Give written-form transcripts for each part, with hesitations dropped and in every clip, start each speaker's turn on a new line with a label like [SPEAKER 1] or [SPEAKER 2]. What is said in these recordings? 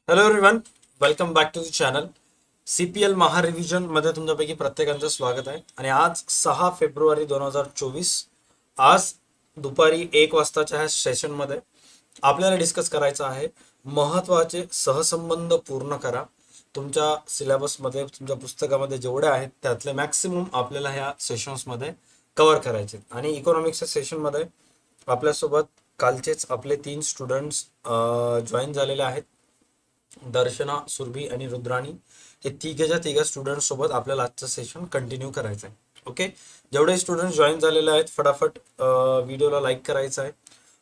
[SPEAKER 1] Hello everyone, welcome back to the channel. CPL महारिव्हिजन मध्ये तुमच्यापैकी प्रत्येकाचं स्वागत आहे. आणि आज 6 फेब्रुवारी 2024, आज दुपारी 1 वाजताच्या ह्या सेशनमध्ये आपल्याला डिस्कस करायचं आहे महत्त्वाचे सहसंबंध पूर्ण करा. तुमच्या सिलेबसमध्ये, तुमच्या पुस्तकामध्ये जेवढे आहेत त्यातले मॅक्सिमम आपल्याला ह्या सेशन्समध्ये कव्हर करायचे. आणि इकॉनॉमिक्सच्या सेशनमध्ये आपल्यासोबत कालचेच आपले 3 स्टुडंट्स जॉईन झालेले आहेत. दर्शना, सुरभी आणि रुद्राणी, हे तिघेच्या तिघा स्टुडंट सोबत आपल्याला आजचं सेशन कंटिन्यू करायचं आहे. ओके, जेवढे स्टुडंट जॉईन झालेले आहेत फटाफट व्हिडिओला लाईक करायचं आहे.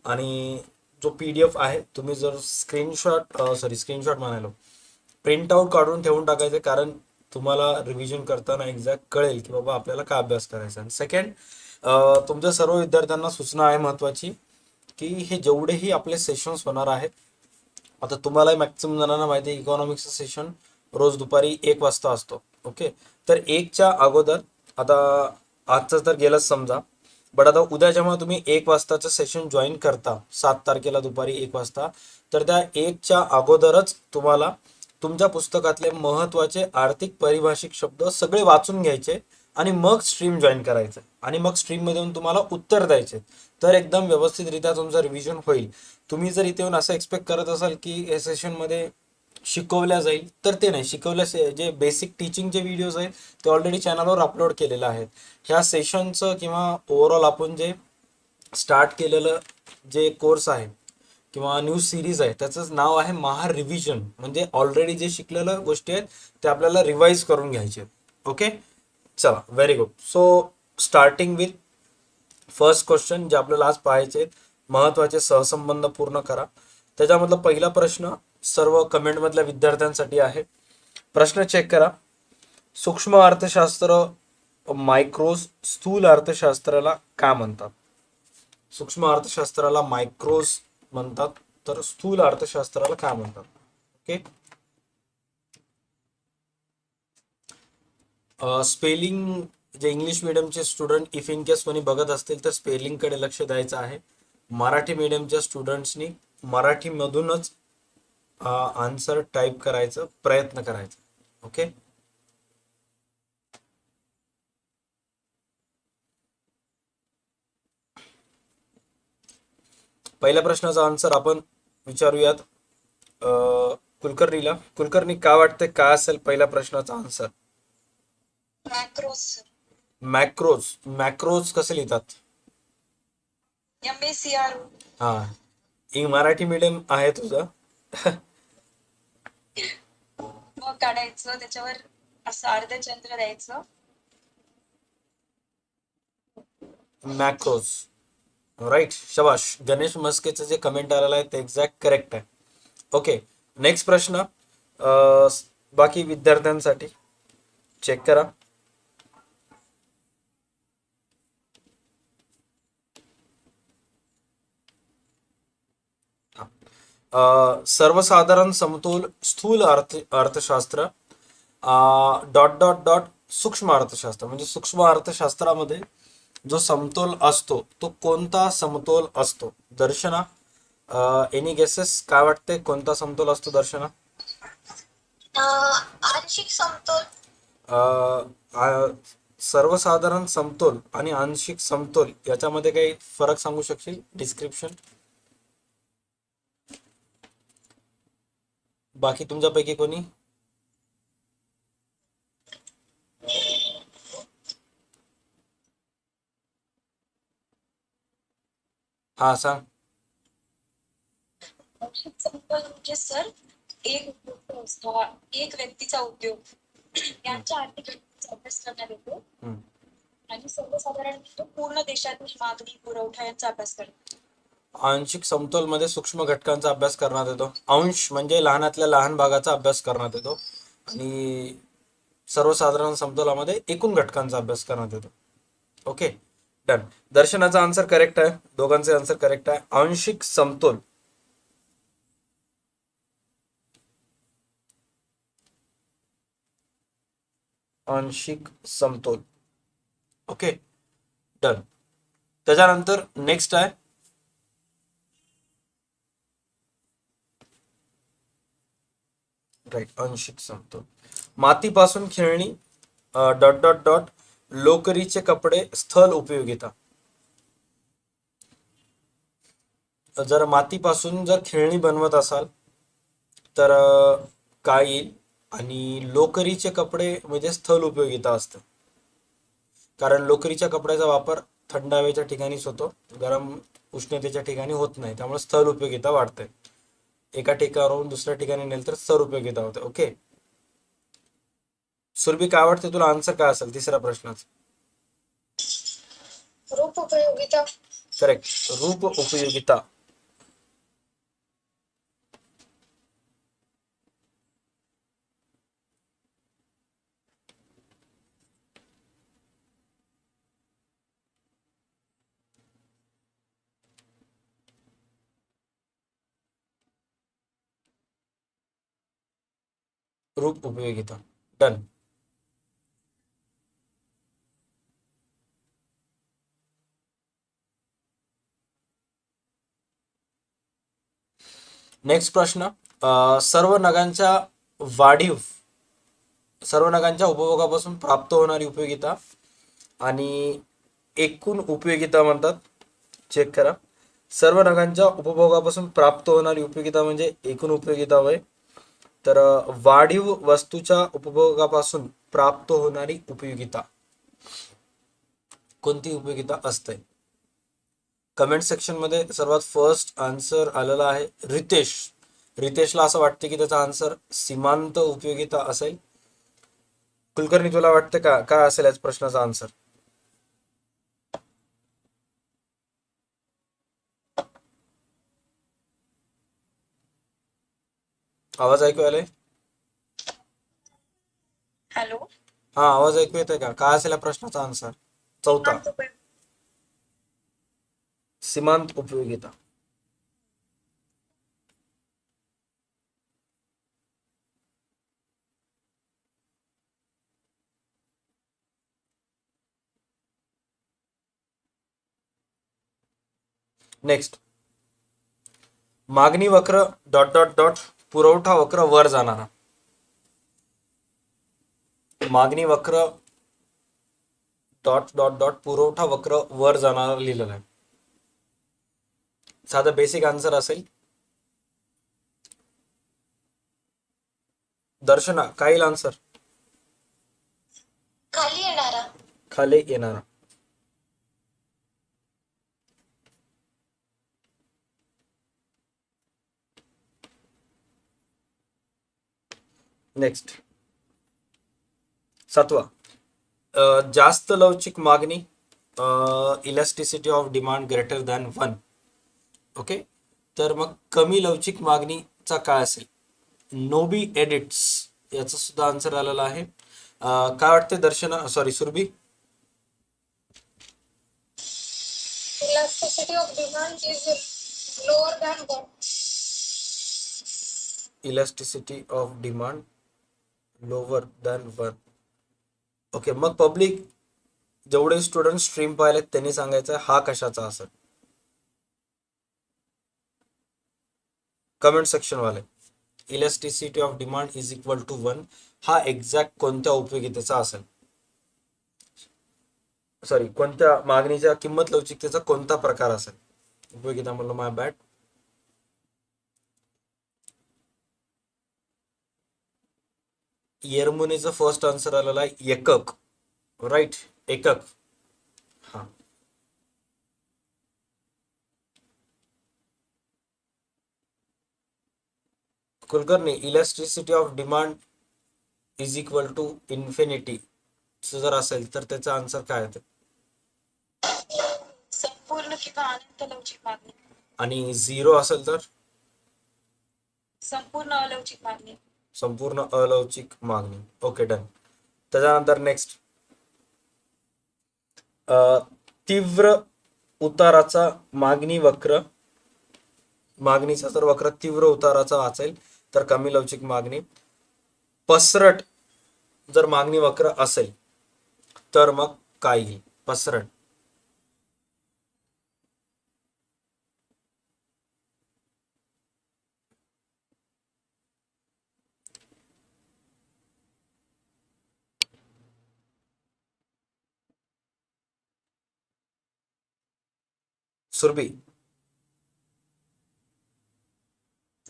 [SPEAKER 1] आणि जो PDF आहे तुम्ही जर स्क्रीनशॉट म्हणालो, प्रिंट आउट काढून ठेवून टाकायचं, कारण तुम्हाला रिव्हिजन करताना एक्झॅक्ट कळेल की बाबा आपल्याला काय अभ्यास करायचा. आणि सेकंड, तुमच्या सर्व विद्यार्थ्यांना सूचना आहे महत्वाची, की हे जेवढेही आपले सेशन्स होणार आहेत, आता तुम्हाला मॅक्सिमम जणांना माहिती आहे इकॉनॉमिक्सचं सेशन रोज दुपारी 1 वाजता असतो. ओके, तर 1च्या अगोदर, आता आजचं तर गेलंच समजा, बट आता उद्या जेव्हा तुम्ही 1 वाजताचं सेशन जॉईन करता 7 तारखेला दुपारी 1 वाजता, तर त्या 1च्या अगोदरच तुम्हाला तुमच्या पुस्तकातले महत्त्वाचे आर्थिक पारिभाषिक शब्द सगळे वाचून घ्यायचे आणि मग स्ट्रीम जॉईन करायचं. आणि मग स्ट्रीममध्ये येऊन तुम्हाला उत्तर द्यायचे, तर एकदम व्यवस्थितरित्या तुमचं रिव्हिजन होईल. तुम्ही जर इथे येऊन असं एक्सपेक्ट करत असाल की या सेशनमध्ये शिकवल्या जाईल, तर ते नाही शिकवल्या. जे बेसिक टीचिंगचे व्हिडिओज आहेत ते ऑलरेडी चॅनलवर अपलोड केलेले आहेत. ह्या सेशनचं किंवा ओव्हरऑल आपण जे स्टार्ट केलेलं जे कोर्स आहे किंवा न्यू सिरीज आहे, त्याचं नाव आहे महा रिव्हिजन. म्हणजे ऑलरेडी जे शिकलेलं गोष्टी आहेत ते आपल्याला रिवाईज करून घ्यायचे. ओके, चला, very good. So starting with first question जे आपल्याला आज पाहायचे, महत्वाचे सहसंबंध पूर्ण करा. त्याच्यामधला पहिला प्रश्न सर्व कमेंटमधल्या विद्यार्थ्यांसाठी आहे. प्रश्न चेक करा. सूक्ष्म अर्थशास्त्र, मायक्रोज, स्थूल अर्थशास्त्राला काय म्हणतात? सूक्ष्म अर्थशास्त्राला मायक्रोज म्हणतात, तर स्थूल अर्थशास्त्राला काय म्हणतात? ओके, स्पेलिंग, जे इंग्लिश मिडियमचे स्टुडंट इफ इन केस कोणी बघत असतील तर स्पेलिंगकडे लक्ष द्यायचं आहे. मराठी मीडियमच्या स्टुडंट्सनी मराठीमधूनच आन्सर टाईप करायचं प्रयत्न करायचा. ओके, पहिल्या प्रश्नाचा आन्सर आपण विचारूयात कुलकर्णीला. कुलकर्णी, काय वाटतंय काय असेल पहिल्या प्रश्नाचा आन्सर?
[SPEAKER 2] मॅक्रोस.
[SPEAKER 1] मॅक्रोज. मॅक्रोज कसे लिहितात?
[SPEAKER 2] MACR.
[SPEAKER 1] हा, मराठी मीडियम आहे तुझं.
[SPEAKER 2] मग काढायचं त्याच्यावर असं अर्धचंद्र द्यायचं.
[SPEAKER 1] मॅक्रोज, राईट, शबाश. गणेश मस्केचं जे कमेंट आलेलं आहे ते एक्झॅक्ट करेक्ट आहे. ओके, नेक्स्ट प्रश्न बाकी विद्यार्थ्यांसाठी चेक करा. सर्वसाधारण समतोल स्थूल अर्थशास्त्र डॉट डॉट डॉट सूक्ष्म अर्थशास्त्र. म्हणजे सूक्ष्म अर्थशास्त्रामध्ये जो समतोल असतो तो कोणता समतोल असतो? दर्शना, एनी गेसेस, काय वाटते कोणता समतोल असतो दर्शना?
[SPEAKER 2] आंशिक समतोल.
[SPEAKER 1] सर्वसाधारण समतोल आणि आंशिक समतोल याच्यामध्ये काही फरक सांगू शकशील? डिस्क्रिप्शन. बाकी तुमच्यापैकी कोणी? हा, सांग.
[SPEAKER 2] आंशिक समतोल म्हणजे सर, एक संस्था, एक व्यक्तीचा उद्योग यांच्या आर्थिक घटनेचा अभ्यास करण्यात येतो. आणि सर्वसाधारण तो पूर्ण देशातील मागणी पुरवठा यांचा अभ्यास करतो.
[SPEAKER 1] आंशिक समतोल मध्ये सूक्ष्म घटकांचा अभ्यास करण्यात येतो. अंश म्हणजे लहानातल्या लहान भागाचा अभ्यास करण्यात येतो. आणि सर्वसाधारण समतोलामध्ये एकूण घटकांचा अभ्यास करण्यात येतो. Okay, done. दर्शनाचा आन्सर करेक्ट आहे, दोघांचे आन्सर करेक्ट आहे. आंशिक समतोल, आंशिक समतोल. Okay, done. त्याच्यानंतर नेक्स्ट आहे राईट, अंशिक सांगतो. मातीपासून खेळणी डॉट डॉट डॉट लोकरीचे कपडे स्थल उपयोगिता. जर मातीपासून जर खेळणी बनवत असाल तर काय येईल, आणि लोकरीचे कपडे म्हणजे स्थल उपयोगिता असतं, कारण लोकरीच्या कपड्याचा वापर थंड हवेच्या ठिकाणीच होतो, गरम उष्णतेच्या ठिकाणी होत नाही, त्यामुळे स्थल उपयोगिता वाढते. एका ठिकाणावरून दुसऱ्या ठिकाणी नेल तर स्थल उपयोगिता होते. ओके सुरभी, काय वाटते तुला, आन्सर काय असेल तिसऱ्या प्रश्नाचं?
[SPEAKER 2] रूप उपयोगिता.
[SPEAKER 1] करेक्ट, रूप उपयोगिता. रूप उपयोगिता, डन. नेक्स्ट प्रश्न. सर्व नगांच्या वाढीव सर्व नगांच्या उपभोगापासून प्राप्त होणारी उपयोगिता आणि एकूण उपयोगिता म्हणतात. चेक करा. सर्व नगांच्या उपभोगापासून प्राप्त होणारी उपयोगिता म्हणजे एकूण उपयोगिता होय. तर वाढीव वस्तूच्या उपभोगापासून प्राप्त होणारी उपयोगिता कोणती उपयोगिता असते? कमेंट सेक्शन मध्ये सर्वात फर्स्ट आन्सर आलेला आहे रितेश. रितेशला असं वाटतं की त्याचा आन्सर सीमांत उपयोगिता असेल. कुलकर्णी, तुला वाटतं का काय असेल याच प्रश्नाचा आन्सर? आवाज ऐकू आलाय?
[SPEAKER 2] हॅलो.
[SPEAKER 1] हा, आवाज ऐकू येतोय का? काय असेल या प्रश्नाचा आन्सर? चौथा, सीमांत उपयोगिता. नेक्स्ट, मागणी वक्र डॉट डॉट डॉट पुरवठा वक्र वर जाणारा. मागणी वक्र डॉट डॉट डॉट पुरवठा वक्र वर जाणारा लिहिलेला आहे. साधा बेसिक आन्सर असेल. दर्शना, काय येईल आन्सर?
[SPEAKER 2] खाली येणारा.
[SPEAKER 1] खाली येणारा. नेक्स्ट, सातवा, जास्त लवचिक मागणी elasticity of demand greater than 1. Okay, तर मग कमी लवचिक मागणीचा काय असेल? नोबी एडिट्स याचा सुद्धा आन्सर आलेला आहे. काय वाटते Darshana, sorry Surabhi?
[SPEAKER 2] Elasticity of demand is lower than 1.
[SPEAKER 1] Elasticity of demand lower than 1. Okay, मग पब्लिक जेवढे स्टुडंट स्ट्रीम पाहिलेत त्यांनी सांगायचं हा कशाचा असेल. कमेंट सेक्शन वाले, elasticity of demand is equal to 1 हा एक्झॅक्ट कोणत्या उपयोगितेचा असेल? सॉरी, कोणत्या मागणीच्या किंमत लवचिकतेचा कोणता प्रकार असेल? उपयोगिता म्हणलं, माय बॅड. येरमुनीचं फर्स्ट आन्सर आलेला आहे एकक. राईट, एकक. हा, Kulkarni, elasticity of demand is equal to infinity जर असेल तर त्याचा आन्सर काय आहे?
[SPEAKER 2] संपूर्ण किंवा अनंत लवचिक मागणी.
[SPEAKER 1] आणि 0 असेल तर
[SPEAKER 2] संपूर्ण अलवचिक मागणी.
[SPEAKER 1] संपूर्ण अलवचिक मागणी. Okay, done. त्याच्यानंतर नेक्स्ट, तीव्र उताराचा मागणी वक्र, मागणीचा जर वक्र तीव्र उताराचा असेल तर कमी लवचिक मागणी. पसरट जर मागणी वक्र असेल तर मग काय येईल? पसरट. सुरभी,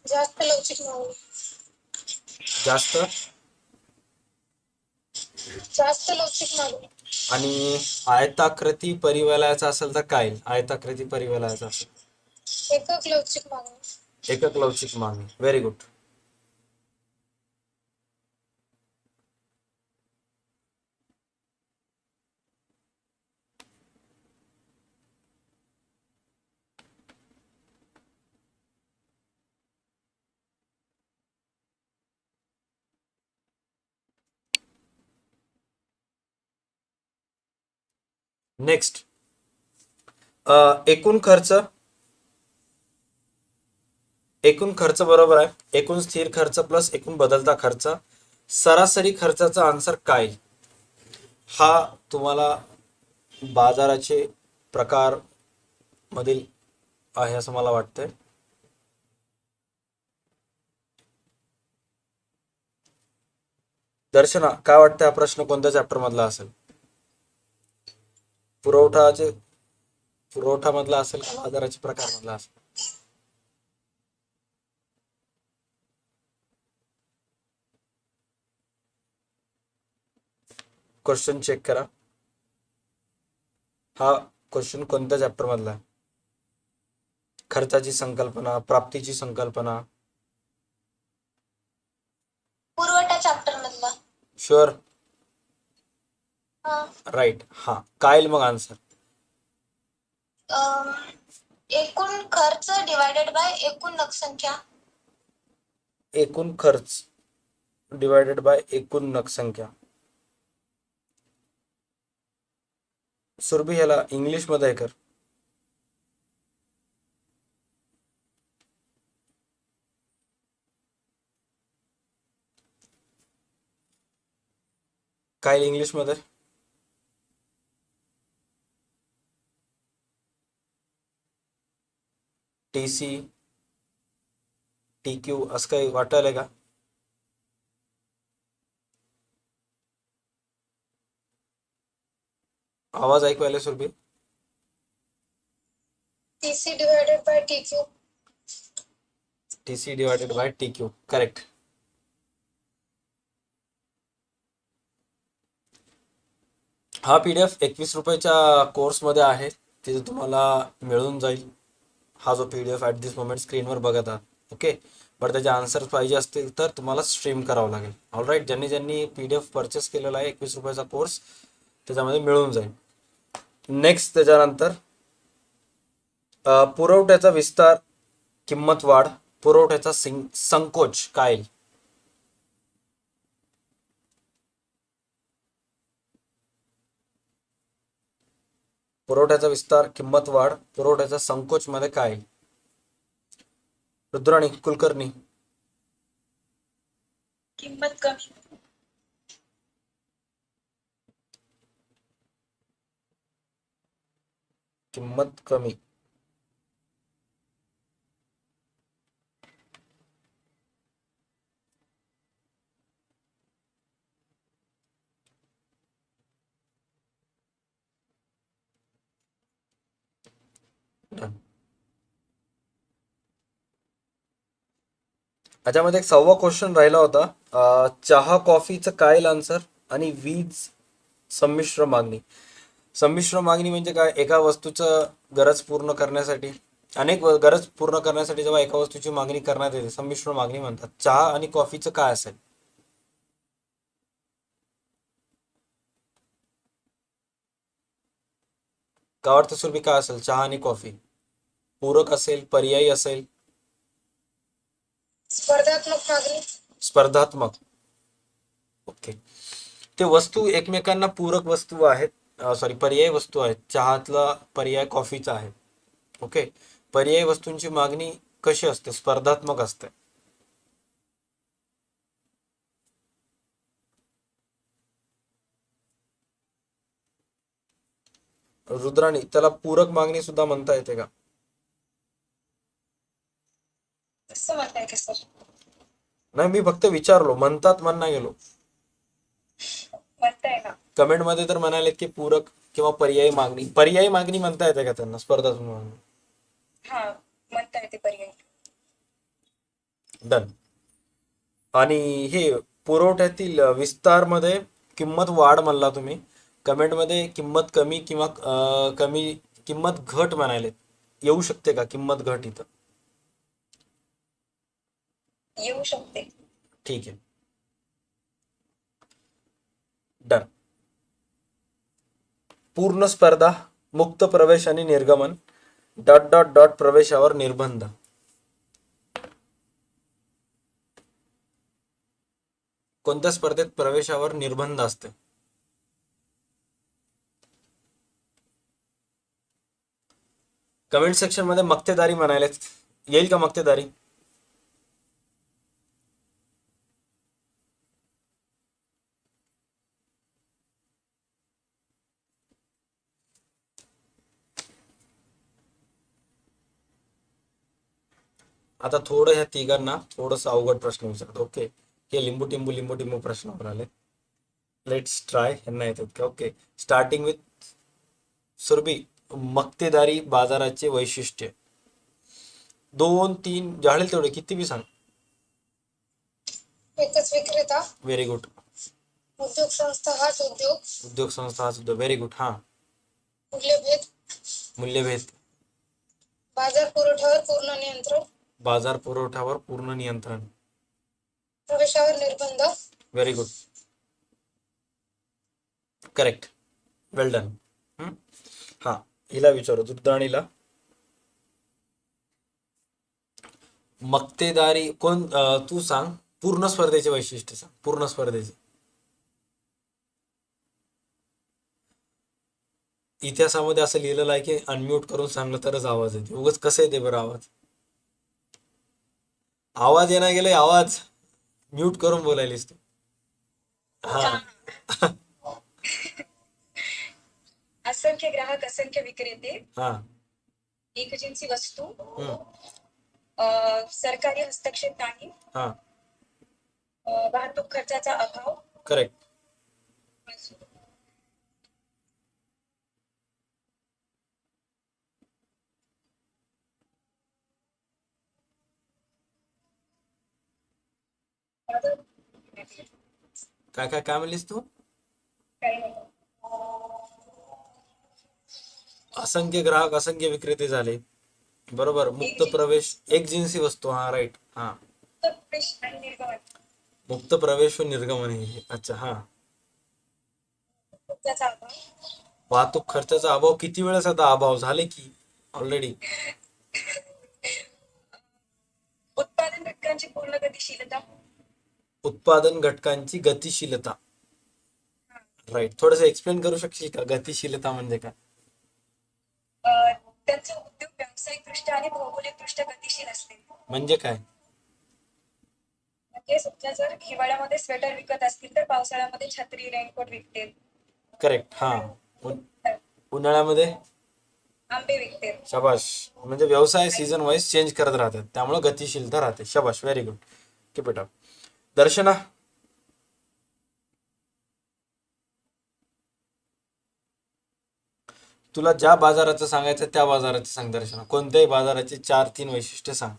[SPEAKER 2] जास्त लवचिक मागणी.
[SPEAKER 1] जास्त
[SPEAKER 2] जास्त लवचिक मागणी.
[SPEAKER 1] आणि आयताकृती परिवलयाचा असेल तर काय येईल? आयताकृती परिवलयाचा असेल
[SPEAKER 2] एकक लवचिक मागणी.
[SPEAKER 1] एकक लवचिक मागणी. Very good. नेक्स्ट, एकूण खर्च. एकूण खर्च बरोबर आहे. एकूण स्थिर खर्च प्लस एकूण बदलता खर्च. सरासरी खर्चाचा आन्सर काय येईल? हा तुम्हाला बाजाराचे प्रकार मधील आहे असं मला वाटतंय. दर्शना, काय वाटतं हा प्रश्न कोणत्या चॅप्टर मधला असेल? पुरवठा मधला असेल का बाजाराचे प्रकार मधला असेल? क्वेश्चन चेक करा. हा क्वेश्चन कोणत्या चॅप्टर मधला आहे? खर्चाची संकल्पना, प्राप्तीची संकल्पना.
[SPEAKER 2] पुरवठा चॅप्टर मधला.
[SPEAKER 1] शुअर?
[SPEAKER 2] हा.
[SPEAKER 1] राईट. हा, काय येईल मग आन्सर?
[SPEAKER 2] एकूण खर्च डिवायडेड बाय एकूण लोकसंख्या.
[SPEAKER 1] एकूण खर्च डिवायडेड बाय एकूण लोकसंख्या. सुरभी, ह्याला इंग्लिश मध्ये कर. काय इंग्लिश मध्ये? TC TQ असं काही वाटायलंय का? आवाज ऐकू आले Surabhi?
[SPEAKER 2] TC divided by TQ.
[SPEAKER 1] TC divided by TQ. Correct. हा PDF 21 रुपयाच्या कोर्समध्ये आहे, तिथे तुम्हाला मिळून जाईल. हा जो PDF ॲट दिस मोमेंट स्क्रीनवर बघत आहात, ओके. बट त्याचे आन्सर्स पाहिजे असतील तर तुम्हाला स्ट्रीम करावं लागेल. All right. ज्यांनी ज्यांनी PDF परचेस केलेला आहे 21 रुपयाचा कोर्स, त्याच्यामध्ये मिळून जाईल. नेक्स्ट, त्याच्यानंतर पुरवठ्याचा विस्तार, किंमत वाढ, पुरवठ्याचा संकोच काय येईल? पुरवठ्याचा विस्तार, किंमत वाढ, पुरवठ्याचा संकोच मध्ये काय येईल? रुद्राणी कुलकर्णी.
[SPEAKER 2] किंमत कमी.
[SPEAKER 1] किंमत कमी. Done. त्याच्यामध्ये एक 6वा क्वेश्चन राहिला होता. चहा कॉफीचं काय येईल आन्सर? आणि वीज संमिश्र मागणी. संमिश्र मागणी म्हणजे काय? एका वस्तूचं गरज पूर्ण करण्यासाठी, गरज पूर्ण करण्यासाठी जेव्हा एका वस्तूची मागणी करण्यात येते, संमिश्र मागणी म्हणतात. चहा आणि कॉफीचं काय असेल? काय वाटतं सुरभी, काय असेल चहा आणि कॉफी? पूरक असेल, पर्यायी असेल?
[SPEAKER 2] स्पर्धात्मक मागणी.
[SPEAKER 1] स्पर्धात्मक. ओके. ते वस्तू एकमेकांना पूरक वस्तू आहेत, सॉरी पर्यायी वस्तू आहेत. चहातला पर्याय कॉफीचा आहे, ओके. पर्यायी वस्तूंची मागणी कशी असते? स्पर्धात्मक असते. रुद्राणी, त्याला पूरक मागणी सुद्धा म्हणता येते का?
[SPEAKER 2] असं म्हणताय का सर?
[SPEAKER 1] नाही, मी फक्त विचारलो, म्हणतात म्हणा गेलो.
[SPEAKER 2] म्हणताय ना.
[SPEAKER 1] कमेंट मध्ये तर म्हणालेत की पूरक किंवा पर्यायी मागणी. पर्यायी मागणी म्हणता येते का त्यांना? स्पर्धात्मक मागणी.
[SPEAKER 2] हा, म्हणता येते पर्याय.
[SPEAKER 1] डन. आणि हे पुरवठ्यातील विस्तार मध्ये किंमत वाढ म्हणला तुम्ही, कमेंटमध्ये किंमत कमी किंवा कमी किंमत घट म्हणाले, येऊ शकते का किंमत घट इथं?
[SPEAKER 2] येऊ शकते.
[SPEAKER 1] ठीक आहे, डन. पूर्ण स्पर्धा, मुक्त प्रवेश आणि निर्गमन, डॉट डॉट डॉट प्रवेशावर निर्बंध. कोणत्या स्पर्धेत प्रवेशावर निर्बंध असते? कमेंट सेक्शन मध्ये मक्तेदारी म्हणायला येईल का? मक्तेदारी. आता थोडं ह्या तिघांना थोडस अवघड प्रश्न विचारतो. ओके, हे लिंबू टिंबू प्रश्न आले. लेट्स ट्राय, यांना येतात का? Okay, starting with Surabhi. मक्तेदारी बाजाराचे वैशिष्ट्य 2-3 जाळेल तेवढे, किती बी सांग.
[SPEAKER 2] एकच विक्रेता,
[SPEAKER 1] व्हेरी गुड.
[SPEAKER 2] उद्योग संस्था हाच उद्योग,
[SPEAKER 1] उद्योग संस्था हा सुद्धा व्हेरी गुड. हा,
[SPEAKER 2] मूल्यभेद,
[SPEAKER 1] मूल्यभेद,
[SPEAKER 2] बाजार पुरवठ्यावर पूर्ण नियंत्रण,
[SPEAKER 1] बाजार पुरवठ्यावर पूर्ण नियंत्रण,
[SPEAKER 2] प्रवेशावर निर्बंध.
[SPEAKER 1] व्हेरी गुड, करेक्ट, वेल डन. हा, हिला विचारू, दुर्दाणीला. मक्तेदारी कोण, तू सांग, पूर्ण स्पर्धेचे वैशिष्ट्य सांग, पूर्ण स्पर्धेचे. इतिहासामध्ये असं लिहिलेलं आहे की अनम्यूट करून सांगलं तरच आवाज येते. उगाच कसं येते बरं आवाज? आवाज येणार गेले, आवाज म्यूट करून बोलायलीस तू. हा.
[SPEAKER 2] असंख्य ग्राहक, असंख्य विक्रेते,
[SPEAKER 1] हा.
[SPEAKER 2] एकजिन्सी वस्तू,
[SPEAKER 1] हम्म.
[SPEAKER 2] सरकारी हस्तक्षेप नाही,
[SPEAKER 1] हा,
[SPEAKER 2] वाहतूक खर्चाचा अभाव.
[SPEAKER 1] करेक्ट. काय काय काय म्हणलीस तू? असंख्य ग्राहक, असंख्य विक्रेते झाले, बरोबर. मुक्त प्रवेश, एक जिन्सी वस्तू, हा राईट. हा,
[SPEAKER 2] प्रवेश आणि निर्गमन,
[SPEAKER 1] मुक्त प्रवेश व निर्गमन हे. अच्छा, हा.
[SPEAKER 2] खर्चाचा अभाव,
[SPEAKER 1] वाहतूक खर्चाचा अभाव, किती वेळेस आता अभाव झाले की ऑलरेडी.
[SPEAKER 2] उत्पादन घटकांची पूर्ण गतिशीलता,
[SPEAKER 1] उत्पादन घटकांची गतिशीलता, राईट. थोडस एक्सप्लेन करू शकशील का गतिशीलता म्हणजे काय?
[SPEAKER 2] त्यांचे उद्योग व्यावसायिकदृष्ट्या आणि भौगोलिकदृष्ट्या गतिशील असते.
[SPEAKER 1] म्हणजे काय?
[SPEAKER 2] म्हणजे समजा जर हिवाळ्यामध्ये स्वेटर विकत असतील तर पावसाळ्यामध्ये छत्री, रेनकोट विकतील.
[SPEAKER 1] करेक्ट. हा, उन्हाळ्यामध्ये
[SPEAKER 2] आंबे विकतील.
[SPEAKER 1] शबाश. म्हणजे व्यवसाय सीझन वाईज चेंज करत राहतात, त्यामुळे गतिशीलता राहते. शबाश, very good, keep it up. Darshana, तुला ज्या बाजाराचं सांगायचं त्या बाजाराचे सांग. दर्शना, कोणत्याही बाजाराचे 4-3 वैशिष्ट्य सांग.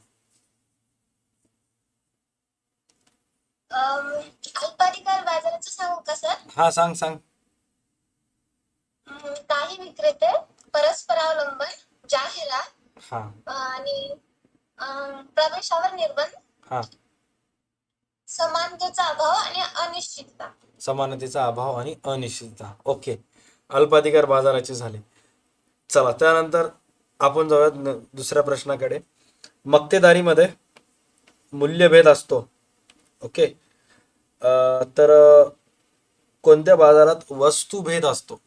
[SPEAKER 2] अल्पाधिकार बाजाराचं सांगू का सर?
[SPEAKER 1] हा, सांग सांग.
[SPEAKER 2] काही विक्रेते, परस्परावलंबन, जाहिरात
[SPEAKER 1] हा.
[SPEAKER 2] आणि प्रवेशावर निर्बंध,
[SPEAKER 1] हा,
[SPEAKER 2] समानतेचा अभाव आणि अनिश्चितता.
[SPEAKER 1] समानतेचा अभाव आणि अनिश्चितता. ओके, अल्पाधिकार बाजाराचे झाले. चला, त्यानंतर आपण जाऊयात दुसऱ्या प्रश्नाकडे. मक्तेदारीमध्ये मूल्यभेद असतो. ओके, तर कोणत्या बाजारात वस्तुभेद असतो?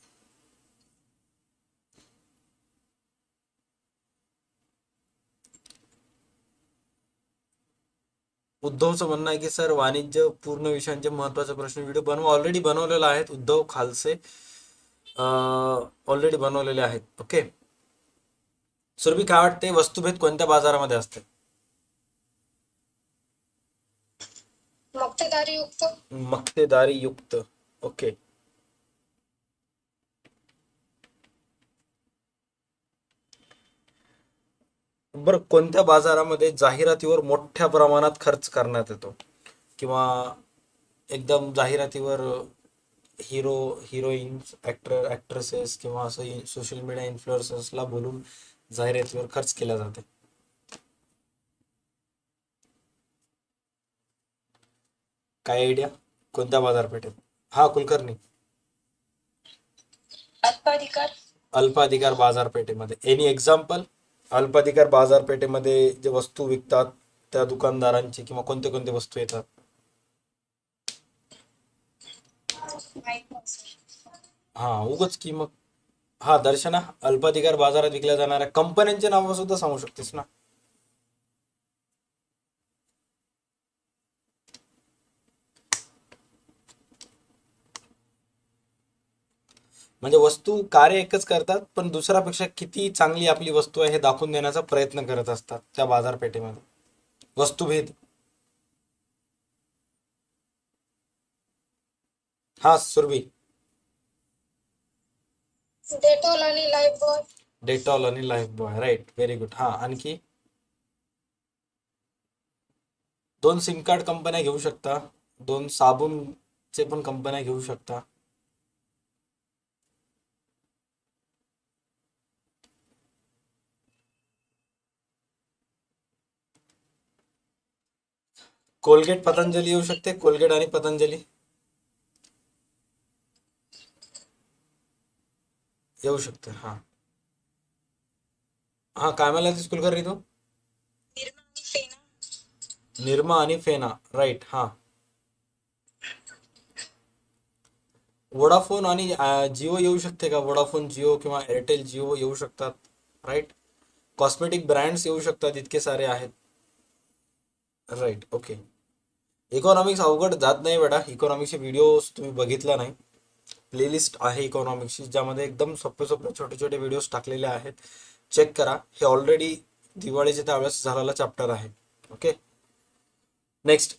[SPEAKER 1] उद्धवचं म्हणणं आहे की सर वाणिज्य पूर्ण विषयांचे महत्वाचे प्रश्न व्हिडिओ बनवा. ऑलरेडी बनवलेला आहेत उद्धव खालसे, ऑलरेडी बनवलेले आहेत. ओके, सुरभी काय वाटते, वस्तुभेद कोणत्या बाजारामध्ये असते?
[SPEAKER 2] मक्तेदारी युक्त.
[SPEAKER 1] मक्तेदारी युक्त. ओके, बरं, कोणत्या बाजारामध्ये जाहिरातीवर मोठ्या प्रमाणात खर्च करण्यात येतो, किंवा एकदम जाहिरातीवर हिरो हिरोईन्स, ऍक्टर ऍक्ट्रेसेस किंवा असं सोशल मीडिया इन्फ्लुएन्सर्सला बोलून जाहिरातीवर खर्च केला जाते? काय आयडिया? कोणत्या बाजारपेठेत? हा, कुलकर्णी.
[SPEAKER 2] अल्पाधिकार.
[SPEAKER 1] अल्पाधिकार बाजारपेठेमध्ये. Any example? अल्पाधिकार बाजारपेठेमध्ये जे वस्तू विकतात त्या दुकानदारांची किंवा कोणते कोणते वस्तू येतात?
[SPEAKER 2] माहित नाही सर.
[SPEAKER 1] हा, उगच की मग. हा दर्शना, अल्पाधिकार बाजारात विकल्या जाणाऱ्या कंपन्यांचे नाव सुद्धा सांगू शकतेस ना? म्हणजे वस्तू कार्य एकच करतात, पण दुसऱ्यापेक्षा किती चांगली आपली वस्तू आहे हे दाखवून देण्याचा प्रयत्न करत असतात त्या बाजारपेठेमध्ये. वस्तुभेद. हा सुरभी.
[SPEAKER 2] डेटॉल आणि लाईफबॉय.
[SPEAKER 1] डेटॉल आणि Lifebuoy, right, very good. हा, आणखी? दोन सिम कार्ड कंपन्या घेऊ शकता, दोन साबूनचे पण कंपन्या घेऊ शकता. कोलगेट पतंजली येऊ शकते, कोलगेट आणि पतंजली येऊ शकते. हा हा, काय म्हणाला कुलकर्णी तू?
[SPEAKER 2] निर्मा आणि फेना.
[SPEAKER 1] निर्मा आणि फेना, राईट. हा, वोडाफोन आणि जिओ येऊ शकते का? वोडाफोन जिओ किंवा एअरटेल जिओ येऊ शकतात, राईट. कॉस्मेटिक ब्रँड्स येऊ शकतात, इतके सारे आहेत, राईट. ओके. इकॉनॉमिक्स अवघड जात नाही बेटा, इकॉनॉमिक्सचे व्हिडिओज तुम्ही बघितला नाही. प्लेलिस्ट आहे इकॉनॉमिक्सची, ज्यामध्ये एकदम सोपे सोपे छोटे छोटे व्हिडिओज टाकलेले आहेत, चेक करा. हे ऑलरेडी दिवाळीच्या त्यावेळेस झालेला चॅप्टर आहे. ओके. नेक्स्ट,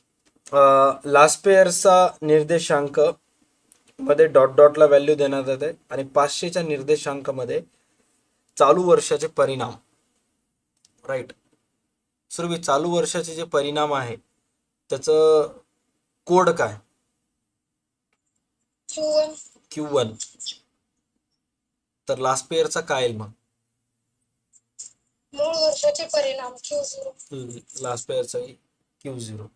[SPEAKER 1] लास्ट पेअरचा निर्देशांक मध्ये डॉट डॉटला व्हॅल्यू देण्यात येते, आणि 500च्या निर्देशांक मध्ये चालू वर्षाचे परिणाम, राईट. सुरभी, चालू वर्षाचे जे परिणाम आहे त्याचं कोड काय?
[SPEAKER 2] Q1.
[SPEAKER 1] Q1. तर लास्ट पेअरचा काय येईल मग?
[SPEAKER 2] मूळ वर्षाचे परिणाम Q0.
[SPEAKER 1] लास्ट पेअरचा Q0.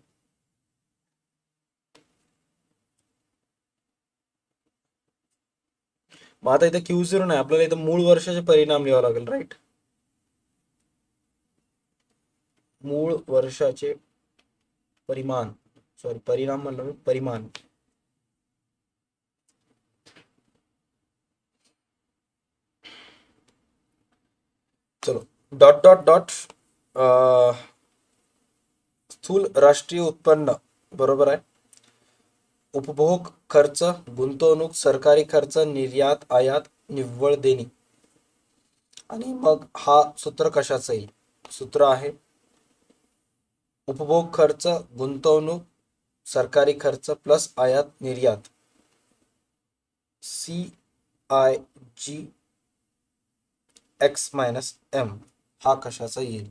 [SPEAKER 1] मग आता इथे Q0 नाही, आपल्याला इथं मूळ वर्षाचे परिणाम लिहावं लागेल, राईट. मूळ वर्षाचे परिमाण, सॉरी परिणाम म्हणलं मी, परिमाण. चलो, डॉट डॉट डॉट स्थूल राष्ट्रीय उत्पन्न, बरोबर आहे. उपभोग खर्च, गुंतवणूक, सरकारी खर्च, निर्यात, आयात, निव्वळ देणी. आणि मग हा सूत्र कशाचं येईल? सूत्र आहे उपभोग खर्च, गुंतवणूक, सरकारी खर्च प्लस आयात निर्यात, CIGX-M. हा कशाचा येईल?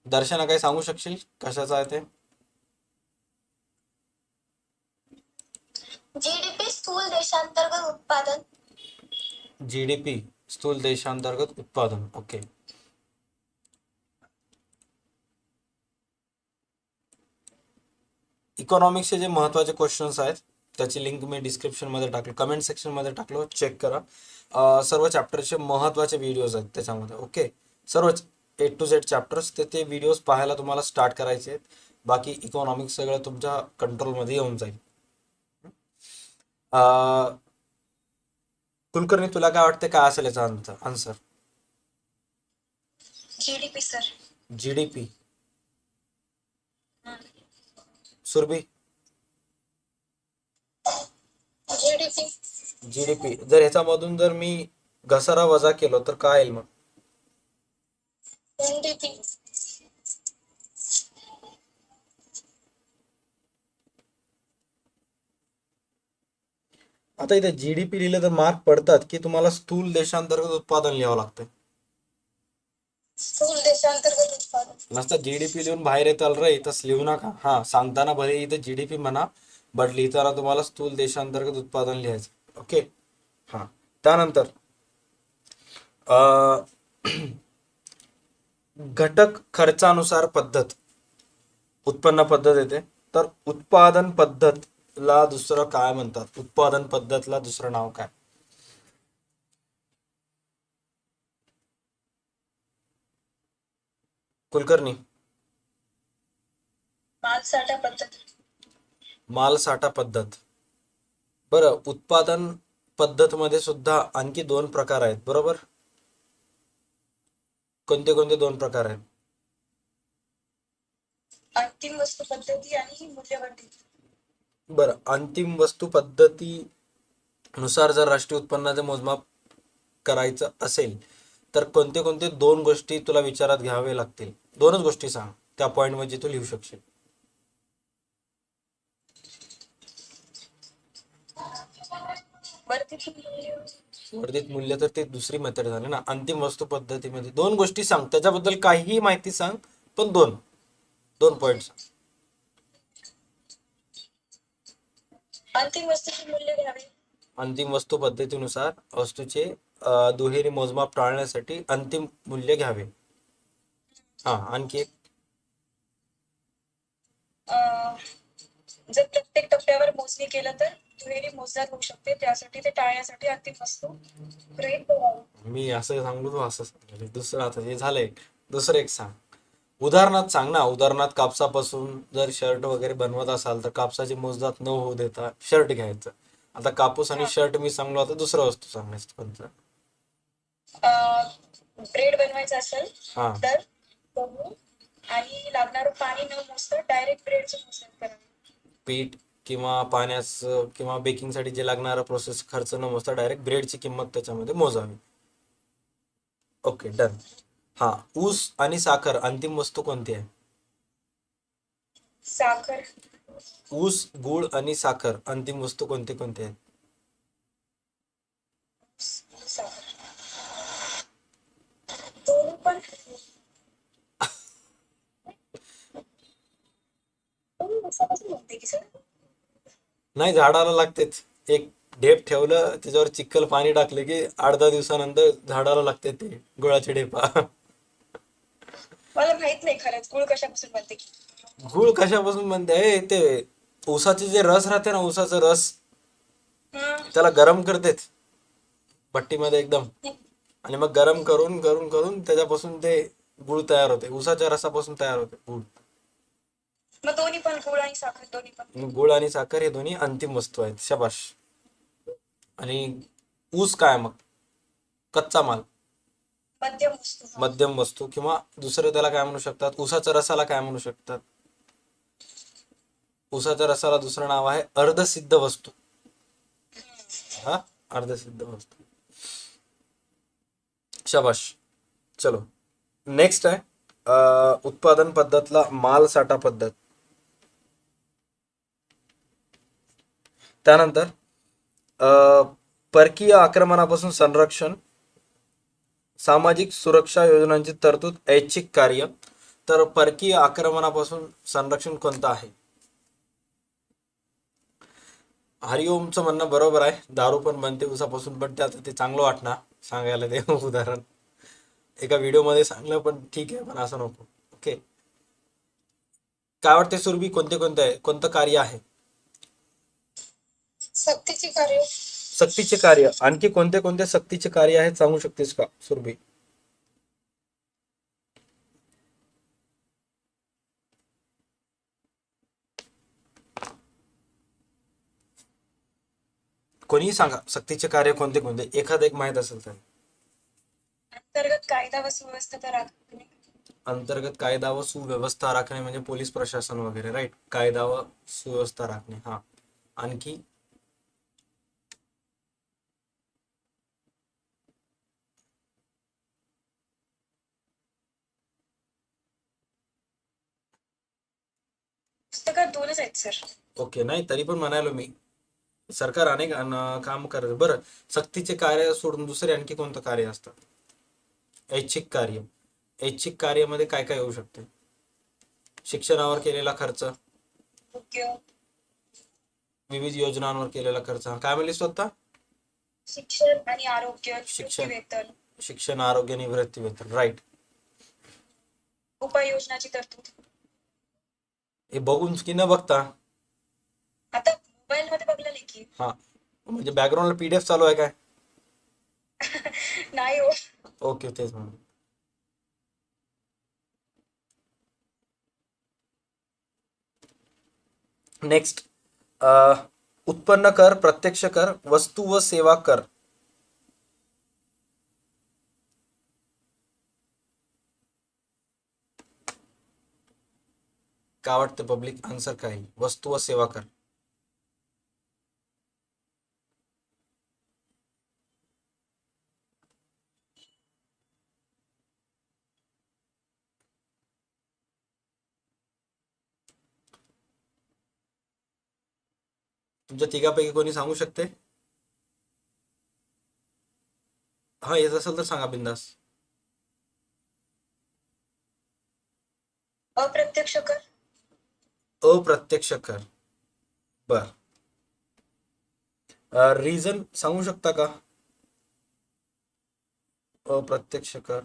[SPEAKER 1] दर्शना, काही सांगू शकशील कशाचा आहे ते?
[SPEAKER 2] जीडीपी स्थूल देशांतर्गत उत्पादन.
[SPEAKER 1] जीडीपी स्थूल देशांतर्गत उत्पादन. ओके. इकॉनॉमिक्सचे जे महत्त्वाचे क्वेश्चन्स आहेत त्याची लिंक मी डिस्क्रिप्शन मध्ये टाकलो, कमेंट सेक्शन मध्ये टाकलो, चेक करा. सर्व चॅप्टरचे महत्त्वाचे व्हिडिओज आहेत त्याच्यामध्ये. ओके, सर्व A to Z चॅप्टर्स, ते व्हिडिओज पाहायला तुम्हाला स्टार्ट करायचे आहेत. बाकी इकॉनॉमिक्स सगळं तुमच्या कंट्रोलमध्ये येऊन जाईल. कुलकर्णी, तुला काय वाटतं, काय असेल याचा answer?
[SPEAKER 2] GDP sir.
[SPEAKER 1] GDP. Surabhi?
[SPEAKER 2] GDP.
[SPEAKER 1] GDP. जर ह्याच्यामधून जर मी घसारा वजा केलो तर काय येईल मग?
[SPEAKER 2] एनडीपी.
[SPEAKER 1] आता इथे जीडीपी लिहिलं तर मार्क पडतात की तुम्हाला स्थूल देशांतर्गत उत्पादन लिहावं लागतं?
[SPEAKER 2] स्थूल देशांतर्गत उत्पादन.
[SPEAKER 1] नसतं जीडीपी लिहून बाहेर येताल रे, तस लिहू नका. हा, सांगताना भले इथे जीडीपी म्हणा, बट लिहिताना तुम्हाला स्थूल देशांतर्गत उत्पादन लिहायचं. ओके. हा. त्यानंतर अ, घटक खर्चानुसार पद्धत, उत्पन्न पद्धत येते. तर उत्पादन पद्धतला दुसरं काय म्हणतात? उत्पादन पद्धतला दुसरं नाव काय? कुलकर्णी.
[SPEAKER 2] मालसाठा पद्धत.
[SPEAKER 1] मालसाठा पद्धत. बरं, उत्पादन पद्धत मध्ये सुद्धा आणखी दोन प्रकार आहेत, बरोबर? कोणते कोणते दोन प्रकार आहेत?
[SPEAKER 2] अंतिम वस्तू पद्धती आणि मूल्यवर्धित.
[SPEAKER 1] बरं, अंतिम वस्तू पद्धतीनुसार जर राष्ट्रीय उत्पन्नाचे मोजमाप करायचं असेल तर कोणते कोणते दोन गोष्टी तुला विचारात घ्यावे लागतील? दोनच गोष्टी सांग, त्या पॉइंट मध्ये तू लिहू शकशील.
[SPEAKER 2] वर्धित मूल्य.
[SPEAKER 1] वर्धित मूल्य तर ते दुसरी मेथड झाली ना. अंतिम वस्तू पद्धतीमध्ये दोन गोष्टी सांग, त्याच्याबद्दल काहीही माहिती सांग, पण दोन दोन पॉइंट सांग.
[SPEAKER 2] अंतिम वस्तूचे मूल्य घ्यावे.
[SPEAKER 1] अंतिम वस्तू पद्धतीनुसार वस्तूचे दुहेरी मोजमाप टाळण्यासाठी अंतिम मूल्य घ्यावे. हा, आणखी एक.
[SPEAKER 2] अं, जर प्रत्येक टप्प्यावर मोजणी केलं तर दुहेरी मोजदाद होऊ शकते, त्यासाठी ते टाळण्यासाठी अंतिम वस्तू गृहीत धरावी.
[SPEAKER 1] मी असं सांगू, तू असं सांग. दुसरं आता हे झालंय, दुसरं एक सांग. उदाहरणात सांग ना. उदाहरणात कापसापासून जर शर्ट वगैरे बनवत असाल तर कापसाची मोजदात न होऊ देता शर्ट घ्यायचं. आता कापूस आणि
[SPEAKER 2] हा.
[SPEAKER 1] शर्ट मी सांगलो, आता दुसरं वस्तू सांगायचं कोणतं?
[SPEAKER 2] ब्रेड बनवायचं असेल
[SPEAKER 1] हा.
[SPEAKER 2] तर गहू आणि लागणारं पाणी न मोजता डायरेक्ट ब्रेडची मोजणी करावी.
[SPEAKER 1] पीठ किंवा पाण्याचं किंवा बेकिंगसाठी जे लागणारा प्रोसेस खर्च न मोजता डायरेक्ट ब्रेडची किंमत त्याच्यामध्ये मोजावी. Okay, done. हा. ऊस आणि साखर अंतिम वस्तू कोणती आहे?
[SPEAKER 2] साखर.
[SPEAKER 1] ऊस, गुळ आणि साखर अंतिम वस्तू कोणते कोणते आहेत?
[SPEAKER 2] साखर दोन्ही पण. दोन्ही दिवसापासून म्हणते की सर.
[SPEAKER 1] नाही, झाडाला लागतेच. एक ढेप ठेवलं, त्याच्यावर चिखल पाणी टाकलं की 8-10 दिवसानंतर झाडाला लागते ते गुळाचे ढेपा.
[SPEAKER 2] मला माहित नाही खरंच गुळ कशापासून बनते की.
[SPEAKER 1] गुळ कशापासून बनते? हे ते ऊसाचे जे रस राहते ना, ऊसाचा रस,
[SPEAKER 2] हम्म.
[SPEAKER 1] त्याला गरम करतेत भट्टीमध्ये एकदम, आणि मग गरम करून करून करून त्याच्यापासून ते गुळ तयार होते. ऊसाच्या रसापासून तयार होते गुळ.
[SPEAKER 2] मग दोन्ही पण गुळ आणि साखर दोन्ही पण.
[SPEAKER 1] मग गुळ आणि साखर हे दोन्ही अंतिम वस्तू आहेत. शाबाश. आणि ऊस काय मग? कच्चा माल,
[SPEAKER 2] मध्यम वस्तू.
[SPEAKER 1] मध्यम वस्तू, किंवा दुसरं त्याला काय म्हणू शकतात? ऊसाच्या रसाला काय म्हणू शकतात? ऊसाच्या रसाला दुसरं नाव आहे अर्धसिद्ध वस्तू. हा, अर्धसिद्ध वस्तू. शाबाश. चलो, नेक्स्ट आहे उत्पादन पद्धतला माल साठा पद्धत. त्यानंतर परकीय आक्रमणापासून संरक्षण, सामाजिक सुरक्षा योजनांची तरतूद, ऐच्छिक कार्य. तर परकीय आक्रमणापासून संरक्षण कोणतं आहे? हरिओमचं म्हणणं बरोबर आहे, दारू पण बनते उसापासून, पण त्यात ते चांगलं वाटणार सांगायला ते उदाहरण एका व्हिडिओ मध्ये सांगलं, पण ठीक आहे, पण असं नको. ओके. काय वाटते सुरभी, कोणते कोणते आहे, कोणतं कार्य आहे?
[SPEAKER 2] सक्तीची कार्य.
[SPEAKER 1] सक्तीचे कार्य. आणखी कोणते कोणते सक्तीचे कार्य आहेत सांगू शकतेस का सुरभी? कोणीही सांगा, सक्तीचे कार्य कोणते कोणते, एखादं एक माहित असेल तर.
[SPEAKER 2] अंतर्गत कायदा व सुव्यवस्था राखणे.
[SPEAKER 1] अंतर्गत कायदा व सुव्यवस्था राखणे म्हणजे पोलीस प्रशासन वगैरे, राईट. कायदा व सुव्यवस्था राखणे. हा. आणखी?
[SPEAKER 2] पुस्तकात दोनच आहेत सर.
[SPEAKER 1] ओके, नाही तरी पण म्हणालो मी, सरकार अनेक काम करत. बरं, सक्तीचे कार्य सोडून दुसरे आणखी कोणतं कार्य असतं? ऐच्छिक कार्य. ऐच्छिक कार्यामध्ये काय काय येऊ शकते? शिक्षणावर केलेला खर्च,
[SPEAKER 2] उद्योग,
[SPEAKER 1] विविध योजनांवर केलेला खर्च. काय म्हणलीस तू आता?
[SPEAKER 2] शिक्षण आणि आरोग्य, निवृत्ती
[SPEAKER 1] शिक्षण,
[SPEAKER 2] वेतन,
[SPEAKER 1] शिक्षण, आरोग्य, निवृत्ती वेतन. राईट.
[SPEAKER 2] उपाययोजनाची तरतूद.
[SPEAKER 1] हे बघून की न बघता?
[SPEAKER 2] आता मोबाईल मध्ये बघलेले की.
[SPEAKER 1] हा, म्हणजे बॅकग्राऊंडला पीडीएफ चालू आहे काय?
[SPEAKER 2] नाही हो.
[SPEAKER 1] ओके, तेच म्हणून. नेक्स्ट, उत्पन्न कर, प्रत्यक्ष कर, वस्तू व सेवा कर. काय वाटतं पब्लिक? आन्सर काय आहे? वस्तू व सेवा कर. तुमच्या तिघापैकी कोणी सांगू शकते? हा, येत असेल तर सांगा बिंदास.
[SPEAKER 2] अप्रत्यक्ष कर.
[SPEAKER 1] अप्रत्यक्ष कर. बर, रिझन सांगू शकता का? अप्रत्यक्ष कर.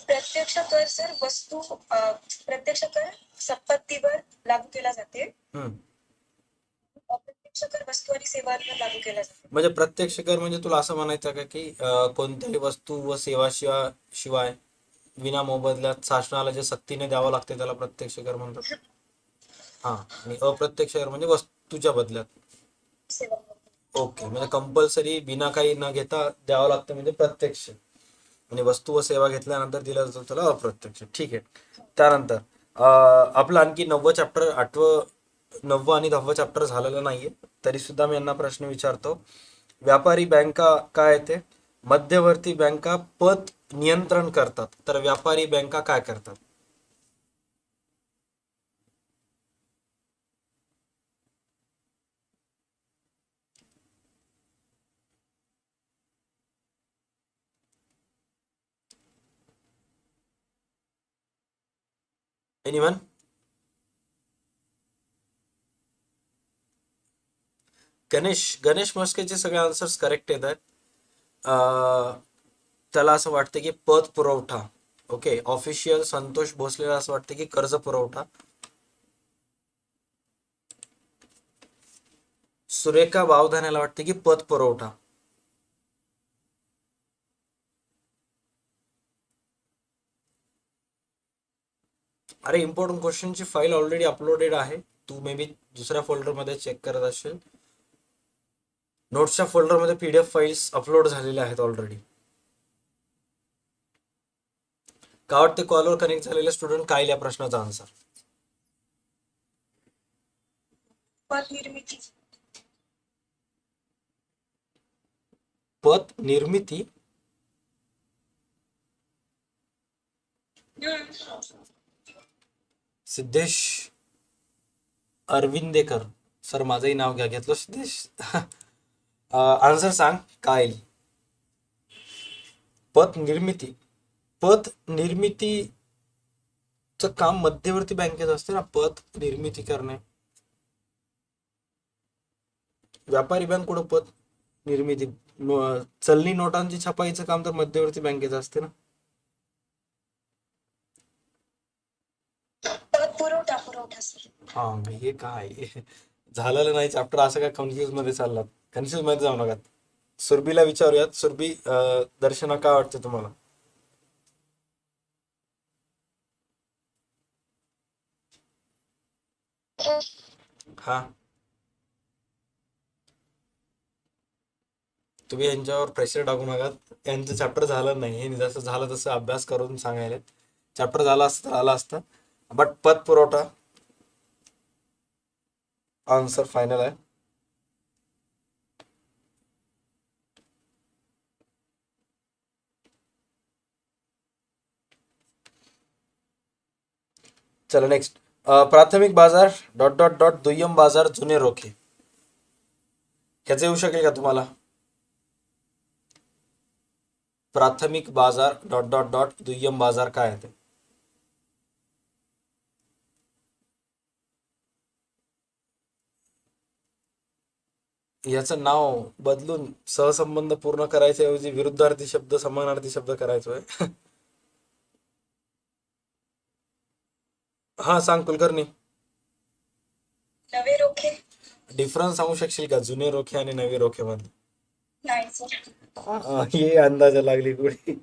[SPEAKER 2] प्रत्यक्ष कर सर वस्तू प्रत्यक्ष कर संपत्तीवर लागू केला जाते.
[SPEAKER 1] हम्म.
[SPEAKER 2] अप्रत्यक्ष कर वस्तू आणि सेवांवर लागू केला जातो.
[SPEAKER 1] म्हणजे प्रत्यक्ष कर म्हणजे तुला असं म्हणायचं का की कोणत्याही वस्तू व सेवा शिवाय विना मोबदल्यात शासनाला जे सक्तीने द्यावं लागते त्याला प्रत्यक्ष कर म्हणतात. हा, आणि अप्रत्यक्ष कर म्हणजे वस्तूच्या बदल्यात.
[SPEAKER 2] सेवांवर.
[SPEAKER 1] ओके, म्हणजे कंपल्सरी बिना काही न घेता द्यावं लागतं म्हणजे प्रत्यक्ष, आणि वस्तू व सेवा घेतल्यानंतर दिलं जातं त्याला अप्रत्यक्ष. ठीक आहे. त्यानंतर आपलं आणखी 9वं चॅप्टर, 8वं, 9वं आणि 10वं चॅप्टर झालेलं नाहीये, तरी सुद्धा मी यांना प्रश्न विचारतो. व्यापारी बँका काय येते? मध्यवर्ती बँका पत नियंत्रण करतात. तर व्यापारी बँका काय करतात? एनीवन? गणेश मस्केचे सगळे आन्सर्स करेक्ट येत आहेत. त्याला असं वाटतं की पत पुरवठा. ओके, ऑफिशियल संतोष भोसलेला असं वाटतं की कर्ज पुरवठा. सुरेखा वावधान्याला वाटते की पत पुरवठा. अरे, इम्पॉर्टंट क्वेश्चनची फाईल ऑलरेडी अपलोडेड आहे. तू मे बी दुसऱ्या फोल्डरमध्ये चेक करत असेल. नोट्सच्या फोल्डरमध्ये पीडीएफ फाईल्स अपलोड झालेल्या आहेत ऑलरेडी. काय वाटते कॉलवर कनेक्ट झालेले स्टुडंट काय या प्रश्नाचा आन्सर?
[SPEAKER 2] पत निर्मिती.
[SPEAKER 1] पत निर्मिती. सिद्धेश अरविंदेकर सर, माझंही नाव घ्या, घेतलं सिद्धेश. आन्सर सांग काय येईल? पत निर्मिती. पत निर्मितीचं काम मध्यवर्ती बँकेत असते ना, पत निर्मिती करणे. व्यापारी बँक कुठं पत निर्मिती? चलनी नोटांची छपाईचं काम तर मध्यवर्ती बँकेचं असते ना.
[SPEAKER 2] पत पुरवठा सर.
[SPEAKER 1] हा, हे काय झालेलं नाही चॅप्टर, असं काय कन्फ्युज मध्ये चाललात? कन्फ्युज मध्ये जाऊ नका. सुरभीला विचारूयात. सुरभी, दर्शना, काय वाटते तुम्हाला? हा, तुम्ही यांच्यावर प्रेशर टाकू नका. यांचं चॅप्टर झालं नाही, हे जसं झालं तसं अभ्यास करून सांगायला. चॅप्टर झाला असतं तर आला असतं. बट पत पुरवठा आन्सर फायनल आहे. चला नेक्स्ट, प्राथमिक बाजार डॉट डॉट डॉट दुय्यम बाजार जुने रोखे. ह्याचं येऊ शकेल का तुम्हाला? प्राथमिक बाजार डॉट डॉट डॉट दुय्यम बाजार काय आहे ते? याचं नाव बदलून सहसंबंध पूर्ण करायच्या ऐवजी विरुद्धार्थी शब्द समानार्थी शब्द करायचोय. हा सांग कुलकर्णी.
[SPEAKER 2] नवे रोखे.
[SPEAKER 1] डिफरन्स सांगू शकशील का जुने रोखे आणि नवे रोखे मध्ये?
[SPEAKER 2] नाही सर.
[SPEAKER 1] ये अंदाजा लागली कुठे.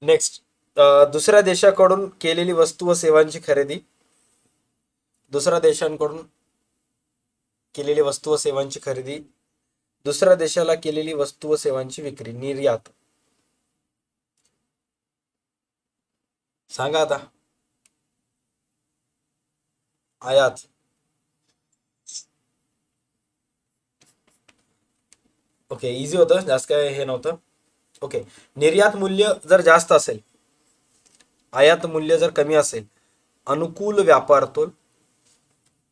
[SPEAKER 1] नेक्स्ट, दुसऱ्या देशाकडून केलेली वस्तू व सेवांची खरेदी. दुसऱ्या देशांकडून केलेली वस्तू व सेवांची खरेदी. दुसऱ्या देशाला केलेली वस्तू व सेवांची विक्री, निर्यात. सांगा आता. आयात. ओके, इझी होतं, जास्त काय हे नव्हतं. ओके, निर्यात मूल्य जर जास्त असेल, आयात मूल्य जर कमी असेल, अनुकूल व्यापार तोल.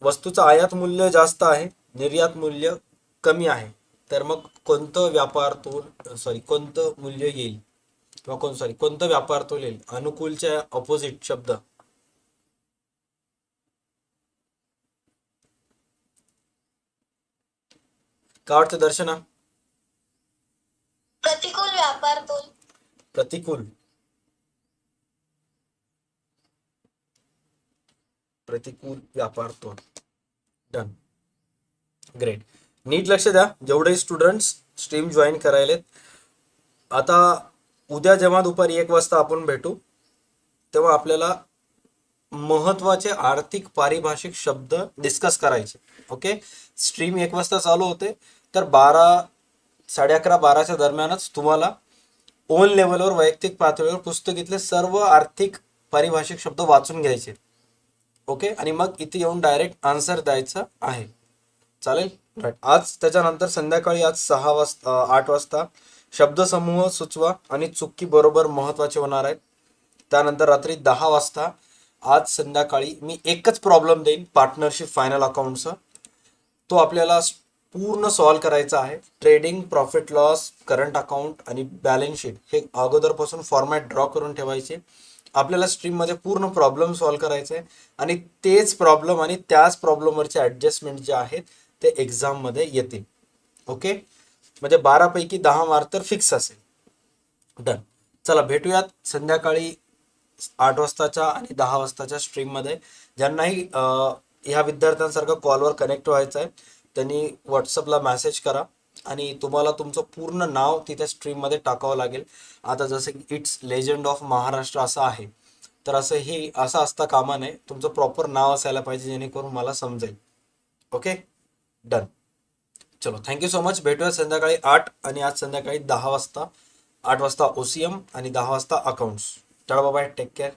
[SPEAKER 1] वस्तूचं आयात मूल्य जास्त आहे, निर्यात मूल्य कमी आहे, तर मग कोणतं व्यापार तोल कोणतं मूल्य येईल किंवा कोणतं व्यापार तोल येईल? अनुकूलच्या ऑपोजिट शब्द. काय वाटतं दर्शना?
[SPEAKER 2] प्रतिकूल व्यापार तोल.
[SPEAKER 1] प्रतिकूल. प्रतिकूल व्यापार तोल. डन. ग्रेट. नीट लक्ष द्या जेवढे स्टुडंट्स स्ट्रीम जॉईन करायलेत. आता उद्या जेव्हा दुपारी 1 वाजता आपण भेटू तेव्हा आपल्याला महत्वाचे आर्थिक पारिभाषिक शब्द डिस्कस करायचे. ओके, स्ट्रीम 1 वाजता चालू होते, तर 12, 11:30, 12च्या दरम्यानच तुम्हाला ओन लेवलवर वैयक्तिक पातळीवर पुस्तकीतले सर्व आर्थिक पारिभाषिक शब्द वाचून घ्यायचे. ओके, आणि मग इथे येऊन डायरेक्ट आन्सर द्यायचं आहे. चालेल? राईट. आज त्याच्यानंतर संध्याकाळी आज 8 वाजता शब्दसमूह सुचवा आणि चुकी बरोबर महत्वाचे होणार आहेत. त्यानंतर रात्री 10 वाजता आज संध्याकाळी मी एकच प्रॉब्लेम देईन पार्टनरशिप फायनल अकाउंटचा. तो आपल्याला पूर्ण सॉल्व करायचा आहे. Trading, profit loss, current account आणि बॅलन्स शीट हे अगोदरपासून फॉर्मॅट ड्रॉ करून ठेवायचे. आपल्याला स्ट्रीममध्ये पूर्ण प्रॉब्लेम सॉल्व करायचे आहे आणि तेच प्रॉब्लेम आणि त्याच प्रॉब्लेमवरचे ॲडजस्टमेंट जे आहेत ते एक्झाममध्ये येतील. ओके, म्हणजे 12 पैकी 10 मार्क तर फिक्स असेल. डन. चला भेटूयात संध्याकाळी 8 वाजताच्या आणि 10 वाजताच्या स्ट्रीममध्ये. ज्यांनाही ह्या विद्यार्थ्यांसारखं कॉलवर कनेक्ट व्हायचं आहे त्यांनी व्हॉट्सअपला मेसेज करा आणि तुम्हाला तुमचं पूर्ण नाव तिथे स्ट्रीममध्ये टाकावं लागेल. आता जसं की इट्स लेजंड ऑफ महाराष्ट्र असं आहे, तर असं असता कामा नये. तुमचं प्रॉपर नाव असायला पाहिजे जेणेकरून मला समजेल. Okay, done. चलो, थँक्यू सो मच. भेटूया संध्याकाळी 8 आणि आज संध्याकाळी 10 वाजता. 8 वाजता OCM आणि 10 वाजता अकाउंट्स. चला bye, take care,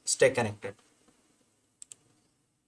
[SPEAKER 1] stay connected.